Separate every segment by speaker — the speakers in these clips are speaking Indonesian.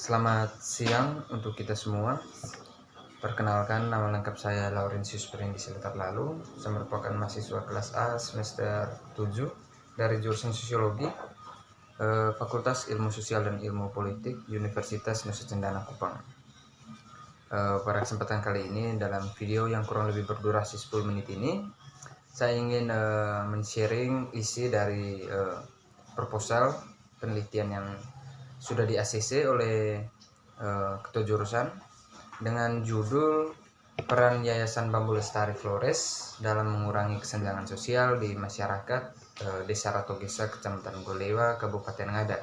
Speaker 1: Selamat siang untuk kita semua. Perkenalkan, nama lengkap saya Laurentius Perendi Seletar Lalu. Saya merupakan mahasiswa kelas A semester 7 dari jurusan Sosiologi, Fakultas Ilmu Sosial dan Ilmu Politik, Universitas Nusa Cendana Kupang. Pada kesempatan kali ini, dalam video yang kurang lebih berdurasi 10 menit ini, saya ingin men-sharing isi dari proposal penelitian yang sudah di ACC oleh ketua jurusan dengan judul Peran Yayasan Bambu Lestari Flores dalam mengurangi kesenjangan sosial di masyarakat Desa Ratogesa, Kecamatan Golewa, Kabupaten Ngada.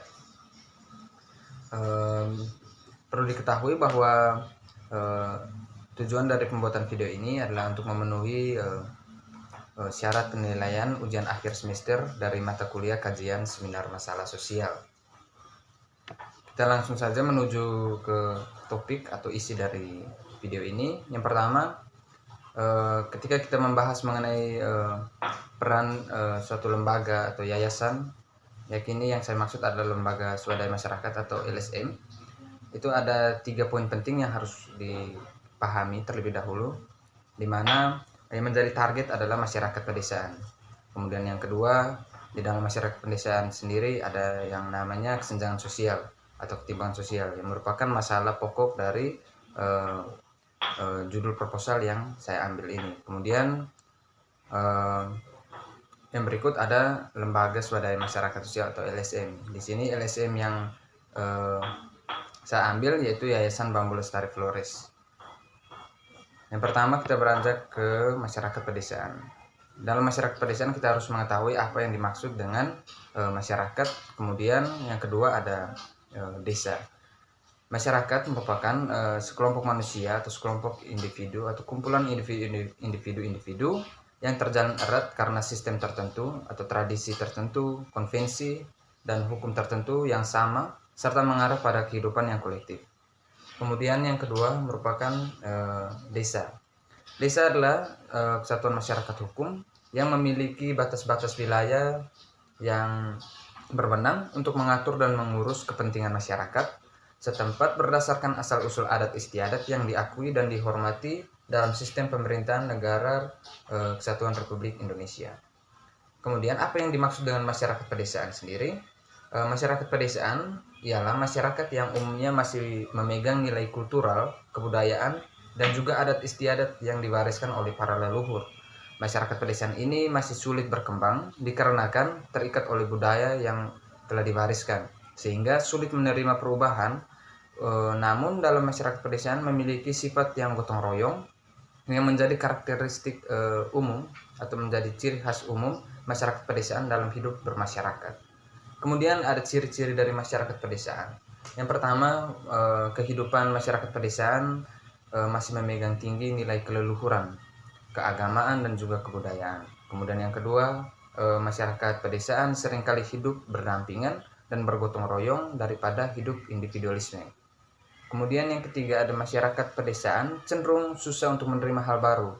Speaker 1: Perlu diketahui bahwa tujuan dari pembuatan video ini adalah untuk memenuhi syarat penilaian ujian akhir semester dari mata kuliah kajian seminar masalah sosial. Kita langsung saja menuju ke topik atau isi dari video ini. Yang pertama, ketika kita membahas mengenai peran suatu lembaga atau yayasan, yakini yang saya maksud adalah lembaga swadaya masyarakat atau LSM, itu ada 3 poin penting yang harus dipahami terlebih dahulu, di mana yang menjadi target adalah masyarakat pedesaan. Kemudian yang kedua, di dalam masyarakat pedesaan sendiri ada yang namanya kesenjangan sosial atau ketimpangan sosial, yang merupakan masalah pokok dari judul proposal yang saya ambil ini. Kemudian yang berikut ada lembaga swadaya masyarakat sosial atau LSM. Di sini LSM yang saya ambil yaitu Yayasan Bambu Lestari Flores. Yang pertama, kita beranjak ke masyarakat pedesaan. Dalam masyarakat pedesaan kita harus mengetahui apa yang dimaksud dengan masyarakat. Kemudian yang kedua ada desa. Masyarakat merupakan sekelompok manusia atau sekelompok individu atau kumpulan individu yang terjalin erat karena sistem tertentu atau tradisi tertentu, konvensi dan hukum tertentu yang sama serta mengarah pada kehidupan yang kolektif. Kemudian yang kedua merupakan desa. Desa adalah kesatuan masyarakat hukum yang memiliki batas-batas wilayah yang berwenang untuk mengatur dan mengurus kepentingan masyarakat setempat berdasarkan asal-usul adat istiadat yang diakui dan dihormati dalam sistem pemerintahan negara Kesatuan Republik Indonesia. Kemudian apa yang dimaksud dengan masyarakat pedesaan sendiri? Masyarakat pedesaan ialah masyarakat yang umumnya masih memegang nilai kultural, kebudayaan, dan juga adat istiadat yang diwariskan oleh para leluhur. Masyarakat pedesaan ini masih sulit berkembang dikarenakan terikat oleh budaya yang telah diwariskan, sehingga sulit menerima perubahan. Namun dalam masyarakat pedesaan memiliki sifat yang gotong royong yang menjadi karakteristik umum atau menjadi ciri khas umum masyarakat pedesaan dalam hidup bermasyarakat. Kemudian ada ciri-ciri dari masyarakat pedesaan. Yang pertama, kehidupan masyarakat pedesaan masih memegang tinggi nilai keleluhuran, keagamaan, dan juga kebudayaan. Kemudian yang kedua, masyarakat pedesaan seringkali hidup berdampingan dan bergotong royong daripada hidup individualisme. Kemudian yang ketiga, ada masyarakat pedesaan cenderung susah untuk menerima hal baru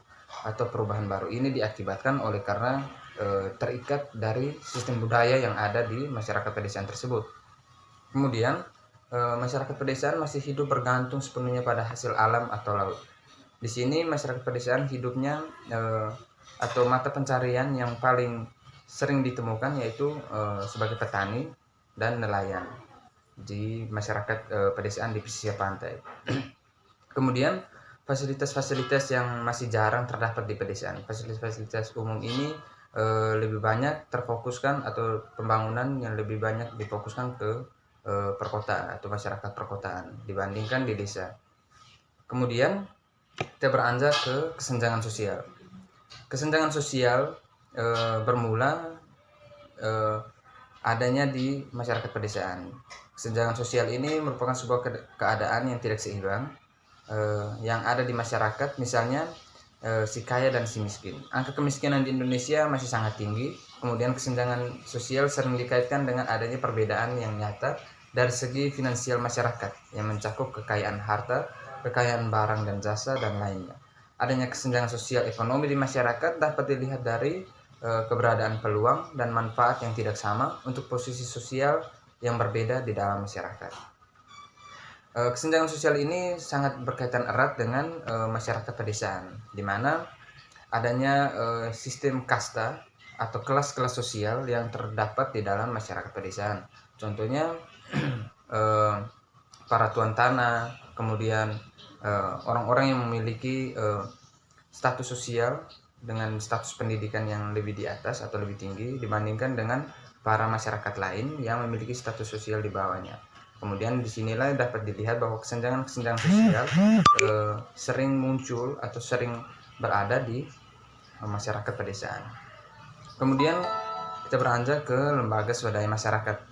Speaker 1: atau perubahan baru. Ini diakibatkan oleh karena terikat dari sistem budaya yang ada di masyarakat pedesaan tersebut. Kemudian masyarakat pedesaan masih hidup bergantung sepenuhnya pada hasil alam atau laut. Di sini masyarakat pedesaan hidupnya atau mata pencarian yang paling sering ditemukan yaitu sebagai petani dan nelayan di masyarakat pedesaan di pesisir pantai. Kemudian fasilitas-fasilitas yang masih jarang terdapat di pedesaan. Fasilitas-fasilitas umum ini lebih banyak terfokuskan atau pembangunan yang lebih banyak difokuskan ke perkotaan atau masyarakat perkotaan dibandingkan di desa. Kemudian kita beranjak ke kesenjangan sosial. Kesenjangan sosial bermula adanya di masyarakat pedesaan. Kesenjangan sosial ini merupakan sebuah keadaan yang tidak seimbang yang ada di masyarakat, misalnya si kaya dan si miskin. Angka kemiskinan di Indonesia masih sangat tinggi. Kemudian kesenjangan sosial sering dikaitkan dengan adanya perbedaan yang nyata dari segi finansial masyarakat yang mencakup kekayaan harta, kekayaan barang dan jasa, dan lainnya. Adanya kesenjangan sosial ekonomi di masyarakat dapat dilihat dari keberadaan peluang dan manfaat yang tidak sama untuk posisi sosial yang berbeda di dalam masyarakat. Kesenjangan sosial ini sangat berkaitan erat dengan masyarakat pedesaan, di mana adanya sistem kasta atau kelas-kelas sosial yang terdapat di dalam masyarakat pedesaan. Contohnya eh, para tuan tanah, kemudian orang-orang yang memiliki status sosial dengan status pendidikan yang lebih di atas atau lebih tinggi dibandingkan dengan para masyarakat lain yang memiliki status sosial di bawahnya. Kemudian disinilah dapat dilihat bahwa kesenjangan-kesenjangan sosial sering muncul atau sering berada di masyarakat pedesaan. Kemudian kita beranjak ke lembaga swadaya masyarakat.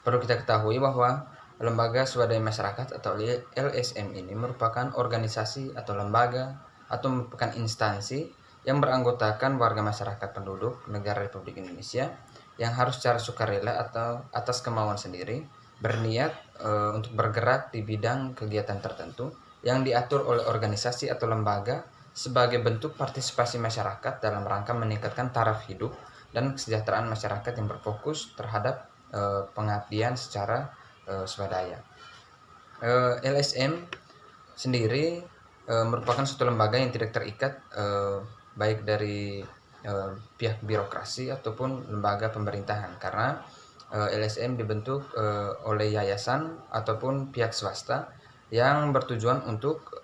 Speaker 1: Perlu kita ketahui bahwa lembaga swadaya masyarakat atau LSM ini merupakan organisasi atau lembaga atau merupakan instansi yang beranggotakan warga masyarakat penduduk negara Republik Indonesia yang harus secara sukarela atau atas kemauan sendiri berniat untuk bergerak di bidang kegiatan tertentu yang diatur oleh organisasi atau lembaga sebagai bentuk partisipasi masyarakat dalam rangka meningkatkan taraf hidup dan kesejahteraan masyarakat yang berfokus terhadap pengabdian secara swadaya. LSM sendiri merupakan suatu lembaga yang tidak terikat baik dari pihak birokrasi ataupun lembaga pemerintahan, karena LSM dibentuk oleh yayasan ataupun pihak swasta yang bertujuan untuk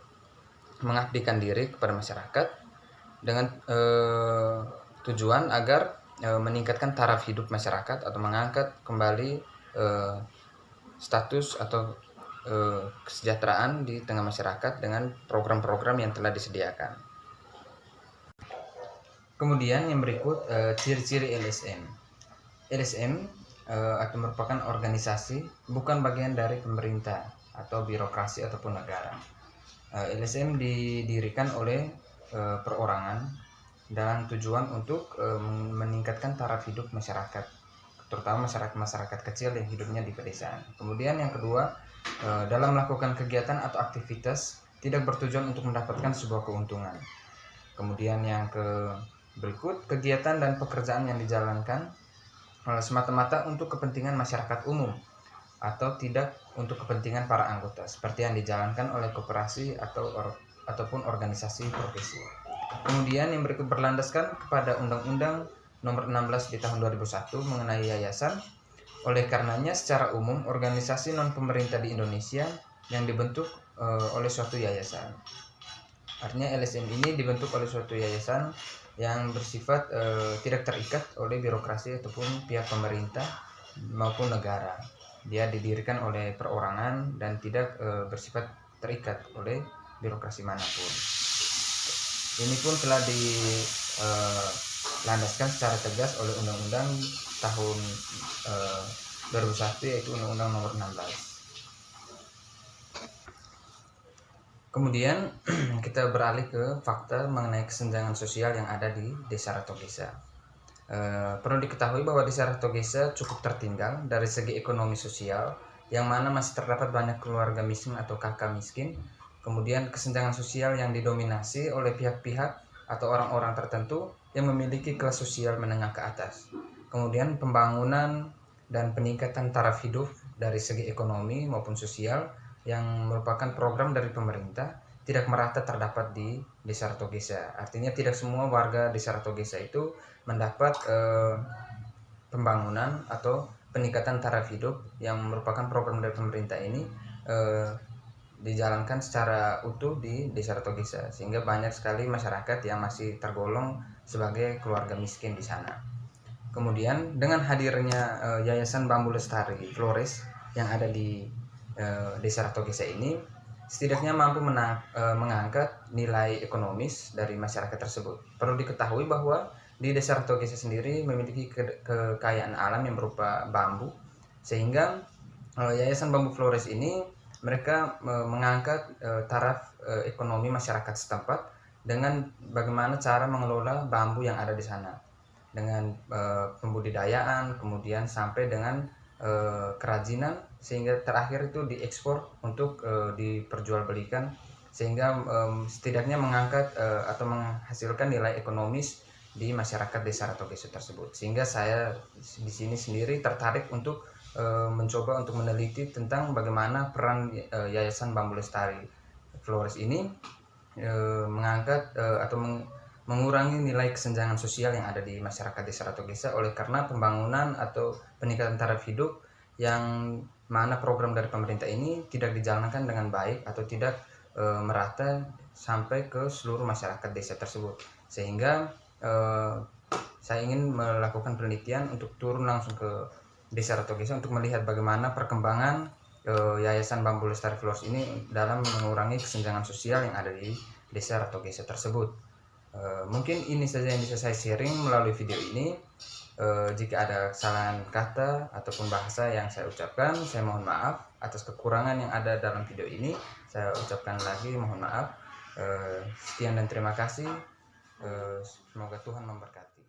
Speaker 1: mengabdikan diri kepada masyarakat dengan tujuan agar meningkatkan taraf hidup masyarakat atau mengangkat kembali status atau kesejahteraan di tengah masyarakat dengan program-program yang telah disediakan. Kemudian yang berikut ciri-ciri LSM. LSM atau merupakan organisasi bukan bagian dari pemerintah atau birokrasi ataupun negara. LSM didirikan oleh perorangan dengan tujuan untuk meningkatkan taraf hidup masyarakat, terutama masyarakat kecil yang hidupnya di pedesaan. Kemudian yang kedua, dalam melakukan kegiatan atau aktivitas tidak bertujuan untuk mendapatkan sebuah keuntungan. Kemudian yang berikut, kegiatan dan pekerjaan yang dijalankan semata-mata untuk kepentingan masyarakat umum atau tidak untuk kepentingan para anggota, seperti yang dijalankan oleh koperasi ataupun organisasi profesi. Kemudian yang berikut berlandaskan kepada Undang-Undang Nomor 16 di tahun 2001 mengenai yayasan. Oleh karenanya secara umum organisasi non-pemerintah di Indonesia yang dibentuk oleh suatu yayasan. Artinya LSM ini dibentuk oleh suatu yayasan yang bersifat tidak terikat oleh birokrasi ataupun pihak pemerintah maupun negara. Dia didirikan oleh perorangan dan tidak bersifat terikat oleh birokrasi manapun. Ini pun telah dilandaskan secara tegas oleh Undang-Undang tahun 2001, yaitu Undang-Undang Nomor 16. Kemudian kita beralih ke fakta mengenai kesenjangan sosial yang ada di Desa Ratogesa. Perlu diketahui bahwa Desa Ratogesa cukup tertinggal dari segi ekonomi sosial, yang mana masih terdapat banyak keluarga miskin atau kakak miskin. Kemudian kesenjangan sosial yang didominasi oleh pihak-pihak atau orang-orang tertentu yang memiliki kelas sosial menengah ke atas. Kemudian pembangunan dan peningkatan taraf hidup dari segi ekonomi maupun sosial yang merupakan program dari pemerintah tidak merata terdapat di Desa Ratogesa. Artinya tidak semua warga Desa Ratogesa itu mendapat pembangunan atau peningkatan taraf hidup yang merupakan program dari pemerintah ini dijalankan secara utuh di Desa Ratogesa, sehingga banyak sekali masyarakat yang masih tergolong sebagai keluarga miskin di sana. Kemudian dengan hadirnya Yayasan Bambu Lestari Flores yang ada di Desa Ratogesa ini setidaknya mampu mengangkat nilai ekonomis dari masyarakat tersebut. Perlu diketahui bahwa di Desa Ratogesa sendiri memiliki kekayaan alam yang berupa bambu, sehingga Yayasan Bambu Flores ini mereka mengangkat taraf ekonomi masyarakat setempat dengan bagaimana cara mengelola bambu yang ada di sana, dengan pembudidayaan, kemudian sampai dengan kerajinan, sehingga terakhir itu diekspor untuk diperjualbelikan, sehingga setidaknya mengangkat atau menghasilkan nilai ekonomis di masyarakat Desa Ratogesa tersebut. Sehingga saya di sini sendiri tertarik untuk mencoba untuk meneliti tentang bagaimana peran Yayasan Bambu Lestari Flores ini mengangkat atau mengurangi nilai kesenjangan sosial yang ada di masyarakat desa Ratu Gesa oleh karena pembangunan atau peningkatan taraf hidup yang mana program dari pemerintah ini tidak dijalankan dengan baik atau tidak merata sampai ke seluruh masyarakat desa tersebut, sehingga saya ingin melakukan penelitian untuk turun langsung ke desa Ratu Gesa untuk melihat bagaimana perkembangan Yayasan Bambu Lestari Flores ini dalam mengurangi kesenjangan sosial yang ada di desa Ratu Gesa tersebut. Mungkin ini saja yang bisa saya sharing melalui video ini. Jika ada kesalahan kata ataupun bahasa yang saya ucapkan, saya mohon maaf. Atas kekurangan yang ada dalam video ini, saya ucapkan lagi mohon maaf. Sekian dan terima kasih. Semoga Tuhan memberkati.